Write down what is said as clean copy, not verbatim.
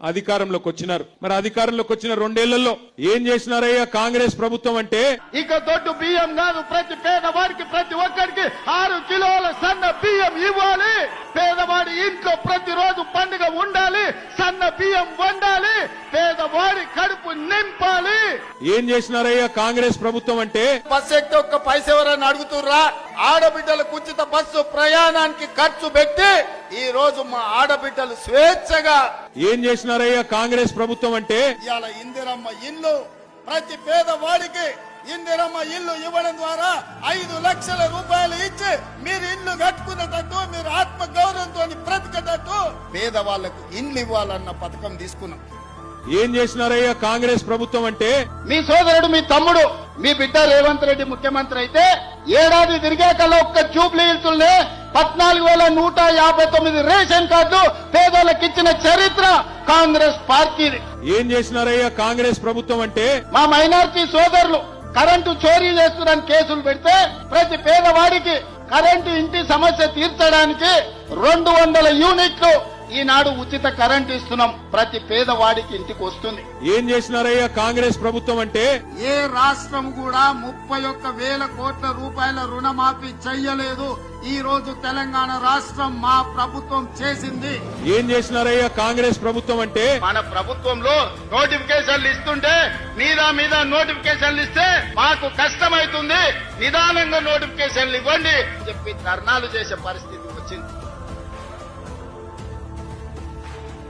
అధికారంలోకి వచ్చినారు. మరి అధికారంలోకి వచ్చిన 2 ఏళ్లలో ఏం చేసినారయ్యా కాంగ్రెస్ ప్రభుత్వం అంటే? ఇక దొడ్డు బియ్యం కాదు, ప్రతి పేదవాడికి ప్రతి ఒక్కరికి 6 కిలోల సన్న బియ్యం ఇవ్వాలి. పేదవాడి ఇంట్లో ప్రతిరోజు పండుగ ఉండాలి, సన్న బియ్యం వండాలి, పేదవాడి కడుపు నింపాలి. ఏం చేసినారయ్యా కాంగ్రెస్ ప్రభుత్వం అంటే? బస్సు ఎక్కి ఒక్క పైసా ఎవరైనా అడుగుతుర్రా? ఆడబిడ్డలకు ఉచిత బస్సు ప్రయాణానికి ఖర్చు పెట్టి ఈ రోజు మా ఆడబిడ్డలు స్వేచ్ఛగా. ఏం చేసినారయ్యా కాంగ్రెస్ ప్రభుత్వం అంటే? ఇవాళ ఇందిరమ్మ ఇల్లు ప్రతి పేదవాడికి ఇందిరమ్మ ఇల్లు ఇవ్వడం ద్వారా 5 లక్షల రూపాయలు ఇచ్చి మీరు ఇల్లు కట్టుకునేటట్టు, మీరు ఆత్మ గౌరవంతో బ్రతికేటట్టు పేదవాళ్లకు ఇల్లు ఇవ్వాలన్న పథకం తీసుకున్నాం. ఏం చేసినారయ్యా కాంగ్రెస్ ప్రభుత్వం అంటే? మీ సోదరుడు, మీ తమ్ముడు, మీ బిడ్డ రేవంత్ రెడ్డి ముఖ్యమంత్రి అయితే ఏడాది తిరిగాకల్లా ఒక్క జూబ్లీ హిల్స్నే 14,159 రేషన్ కార్డు పేదలకు ఇచ్చిన చరిత్ర కాంగ్రెస్ పార్టీది. ఏం చేసినారయ్యా కాంగ్రెస్ ప్రభుత్వం అంటే? మా మైనారిటీ సోదరులు కరెంటు చోరీ చేస్తున్నారని కేసులు పెడితే ప్రతి పేదవాడికి కరెంటు ఇంటి సమస్య తీర్చడానికి 200 యూనిట్లు ఈనాడు ఉచిత కరెంటు ఇస్తున్నాం. ప్రతి పేదవాడికి ఇంటికి వస్తుంది. ఏం చేసినారయ్యా కాంగ్రెస్ ప్రభుత్వం అంటే? ఏ రాష్ట్రం కూడా 31,000 కోట్ల రూపాయల రుణమాఫీ చెయ్యలేదు. ఈ రోజు తెలంగాణ రాష్ట్రం మా ప్రభుత్వం చేసింది. ఏం చేసినారయ్యా కాంగ్రెస్ ప్రభుత్వం అంటే? మన ప్రభుత్వంలో నోటిఫికేషన్లు ఇస్తుంటే మీద నోటిఫికేషన్లు ఇస్తే మాకు కష్టమైతుంది, నిదానంగా నోటిఫికేషన్లు ఇవ్వండి చెప్పి ధర్నాలు చేసే పరిస్థితి వచ్చింది.